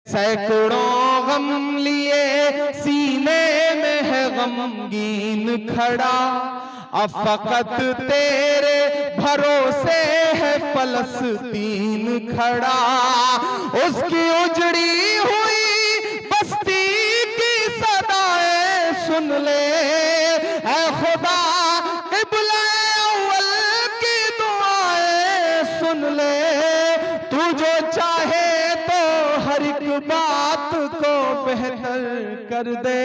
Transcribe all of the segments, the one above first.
सैकड़ों गम लिए सीने में है गमगीन खड़ा, अब फकत तेरे भरोसे है फलस्तीन खड़ा। उसकी उजड़ी हुई बस्ती की सदाएं सुन ले, ऐ खुदा क़िबला अव्वल की दुआएं सुन ले। तू जो चाहे तो हर एक बात को बेहतर कर दे,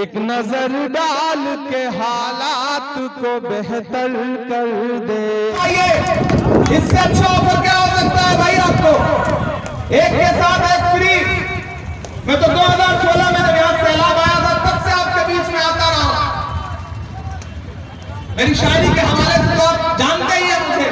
एक नजर डाल के हालात को बेहतर कर दे। इससे अच्छा ऑफर क्या हो सकता है भाई आपको? एक के साथ एक फ्री। मैं तो 2016 में जब यहाँ सैलाब आया था तब से आपके बीच में आता रहा। मेरी शायरी के हवाले से तो आप जानते ही हैं मुझे,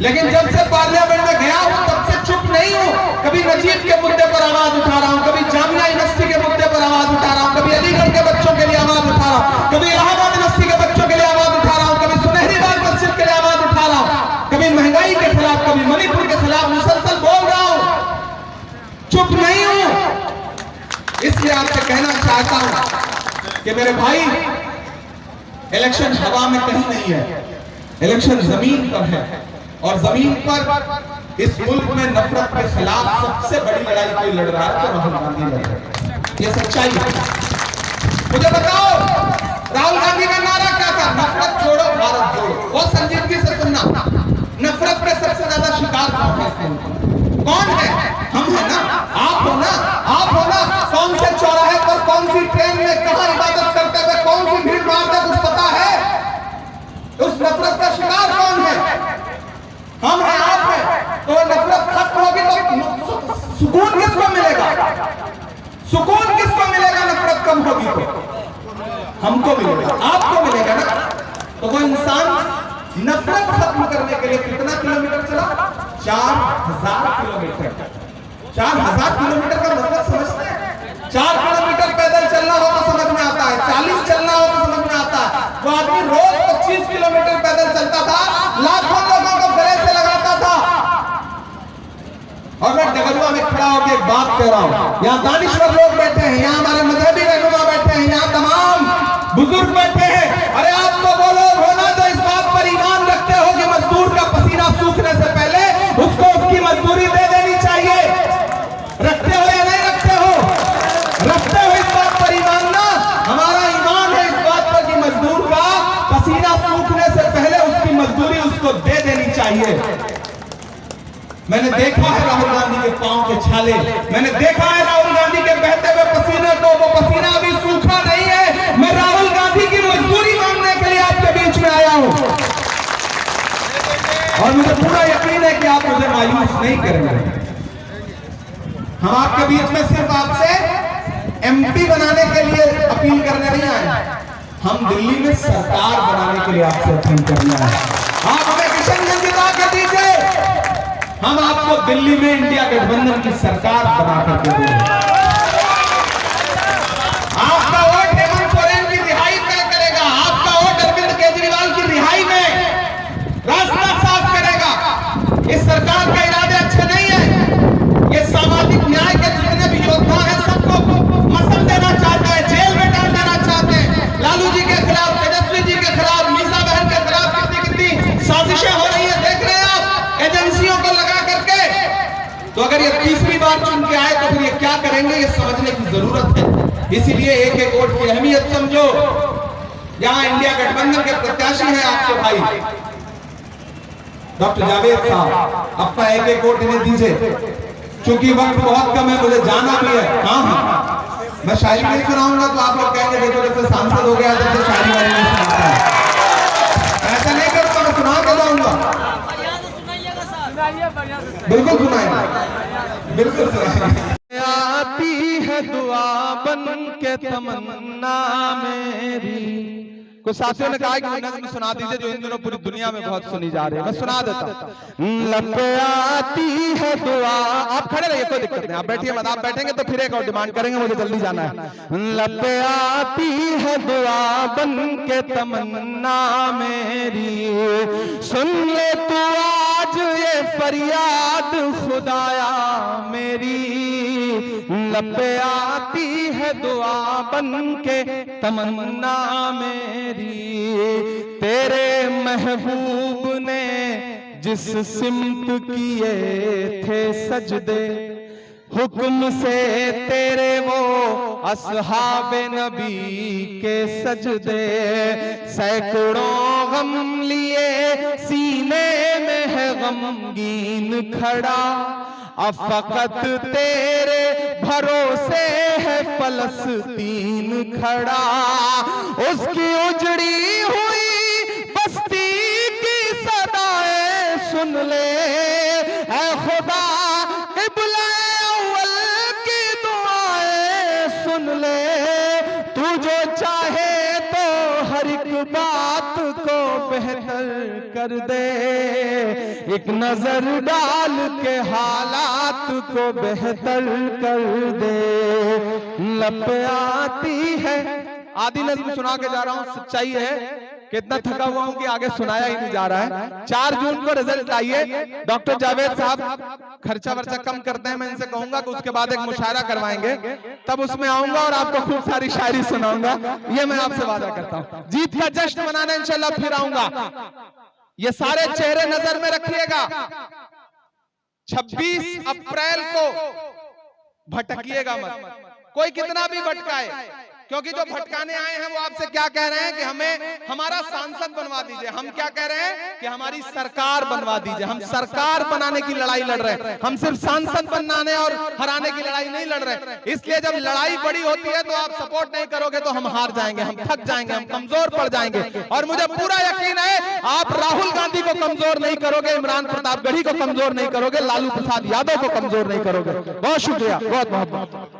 लेकिन जब से पार्लियामेंट में गया हूं तब से चुप नहीं हूं। कभी नजीब के मुद्दे पर आवाज उठा रहा हूं, कभी जामिया यूनिवर्सिटी के मुद्दे पर आवाज उठा रहा हूं, कभी अलीगढ़ के बच्चों के लिए आवाज उठा रहा हूं, कभी इलाहाबाद यूनिवर्सिटी के बच्चों के लिए आवाज उठा रहा हूं, कभी सुनहरी बाग मस्जिद के लिए आवाज उठा रहा हूं, कभी महंगाई के खिलाफ, कभी मणिपुर के खिलाफ मुसलसल बोल रहा हूं। चुप नहीं हूं। इसलिए आपसे कहना चाहता हूं कि मेरे भाई, इलेक्शन हवा में कहीं नहीं है, इलेक्शन जमीन पर है। और जमीन पर इस मुल्क में नफरत के खिलाफ सबसे बड़ी लड़ाई कोई लड़ रहा है तो राहुल गांधी लड़ रहे हैं। ये सच्चाई है। मुझे बताओ, राहुल गांधी का नारा क्या था? नफरत छोड़ो भारत जोड़ो। बहुत संजीदगी से सुनना। नफरत के सबसे ज्यादा शिकार कौन है? कौन है? हम है ना, आप हो ना, आप हो ना। कौन से चौराहे पर, कौन सी ट्रेन में, कहां इबादत करते हुए कौन सी भीड़ मारते, कुछ पता है? उस नफरत का शिकार कौन है? हम हैं, आप हैं। तो नफरत खत्म होगी तो सुकून किसको मिलेगा? सुकून किसको मिलेगा? नफरत कम होगी तो हमको मिलेगा, आपको मिलेगा ना। तो वो इंसान नफरत खत्म करने के लिए कितना किलोमीटर चला? 4000 किलोमीटर। 4000 किलोमीटर का मतलब समझते हैं? 4 किलोमीटर पैदल चलना हो तो समझ में आता है, 40 चलना हो तो समझ में आता है। वो आदमी रोज 25 किलोमीटर पैदल चलता था, लाखों लोगों को गले से लगाता था। और मैं डगलुआ में खड़ा होकर एक बात कह रहा हूं, यहाँ दानिश्वर लोग बैठे हैं, यहाँ हमारे मजहबी रहनुमा बैठे हैं, यहाँ तमाम बुजुर्ग बैठे हैं। अरे आप तो वो लोग हो ना जो इस बात पर ईमान रखते हो कि मजदूर का पसीना सूखने से पहले उसको उसकी मजदूरी दे देनी चाहिए। रखते हो या नहीं रखते हो? रखते हो इस बात पर ईमान ना? हमारा ईमान है इस बात पर कि मजदूर का पसीना सूखने से पहले उसकी मजदूरी उसको दे देनी चाहिए। मैंने देखा है राहुल गांधी के पांव के छाले, मैंने देखा है राहुल गांधी के बहते हुए पसीने को। वो पसीना अभी सूखा नहीं है। मैं राहुल गांधी की मजदूरी मांगने के लिए आपके बीच में आया हूं और मुझे पूरा यकीन है कि आप मुझे मायूस नहीं करेंगे। हम आपके बीच में सिर्फ आपसे एमपी बनाने के लिए अपील करने नहीं आए, हम दिल्ली में सरकार बनाने के लिए आपसे अपील करने आए। आप हमें किशनगंज जिता के दीजिए, हम आपको दिल्ली में इंडिया गठबंधन की सरकार बना करके देंगे। आपका वोट हेमंत सोरेन की रिहाई तय करेगा, आपका वोट अरविंद केजरीवाल की रिहाई में रास्ता साफ करेगा। इस सरकार का इरादे अच्छे नहीं है। ये सामाजिक न्याय के जितने भी योद्धा हैं सबको मसल देना चाहता है, जेल में डाल देना चाहते हैं। लालू जी के खिलाफ, तेजस्वी जी के खिलाफ, मीसा बहन के खिलाफ कितनी साजिशें हो रही है, देख रहे हैं आप, एजेंसियों को लगा करके। तो अगर ये तीसरी बार चुन के आए तो फिर ये क्या करेंगे, ये समझने की जरूरत है। इसीलिए एक एक वोट की अहमियत समझो। यहां इंडिया गठबंधन के प्रत्याशी हैं आपके भाई डॉक्टर जावेद साहब, अपना एक एक वोट इन्हें दीजिए। क्योंकि वक्त बहुत कम है, मुझे जाना भी है। हाँ, मैं शायरी नहीं सुनाऊंगा तो आप लोग कहेंगे देखो जब से सांसद हो गया तब से शायरी वाली नहीं सुनाता है। ऐसा नहीं करूंगा, मैं सुना के जाऊंगा। बिल्कुल सुनाएंगे, बिल्कुल सुनाएंगे। आती है दुआ बन के तमन्ना मेरी। कुछ साथियों ने कहा कि नज़्म सुना दीजिए जो इन दिनों पूरी दुनिया में बहुत सुनी जा रही है, मैं सुना देता हूँ। लब आती है दुआ, आप खड़े रहिए, कोई दिक्कत नहीं, आप बैठिए मत। आप बैठेंगे तो फिर एक और डिमांड करेंगे, मुझे जल्दी जाना है। लब आती है दुआ बन के तमन्ना मेरी, सुन ले तू आज ये फरियाद खुदाया मेरी, लब पे आती है दुआ बन के तमन्ना मेरी। तेरे महबूब ने जिस सिमत किए थे सजदे, हुक्म से तेरे वो असहाबे नबी के सजदे, सैकड़ों गम लिए सीने में है गमगीन खड़ा, अब फकत तेरे भरोसे है फलस्तीन खड़ा। उसकी उजड़ी हुई बस्ती की सदाएं सुन ले, ऐ खुदा क़िबला अव्वल की दुआएं सुन ले। तू जो चाहे तो हर एक बात को बेहतर कर दे, एक नजर डाल के हालात को बेहतर कर दे। लब आती है, आधी नज़्म सुना के जा रहा हूं, सच्चाई है कि इतना थका हुआ हूं कि आगे सुनाया ही नहीं जा रहा है। 4 जून को रिजल्ट आइए, डॉक्टर जावेद साहब खर्चा वर्चा कम करते हैं, मैं इनसे कहूंगा कि उसके बाद एक मुशायरा करवाएंगे, तब उसमें आऊंगा और आपको खूब सारी शायरी सुनाऊंगा, ये मैं आपसे वादा करता हूं। जीत का जश्न मनाने इंशाल्लाह फिर आऊंगा। ये सारे चेहरे नजर में रखिएगा। 26 अप्रैल को भटकिएगा मत, कोई कितना भी भटकाए, क्योंकि जो भटकाने आए हैं वो आपसे क्या कह रहे हैं कि हमें हमारा सांसद बनवा दीजिए। हम क्या कह रहे हैं कि हमारी सरकार बनवा दीजिए। हम सरकार बनाने की लड़ाई लड़ रहे हैं, हम सिर्फ सांसद बनाने और हराने की लड़ाई नहीं लड़ रहे। इसलिए जब लड़ाई बड़ी होती है तो आप सपोर्ट नहीं करोगे तो हम हार जाएंगे, हम थक जाएंगे, हम कमजोर पड़ जाएंगे। और मुझे पूरा यकीन है आप राहुल गांधी को कमजोर नहीं करोगे, इमरान प्रतापगढ़ी को कमजोर नहीं करोगे, लालू प्रसाद यादव को कमजोर नहीं करोगे। बहुत शुक्रिया, बहुत बहुत।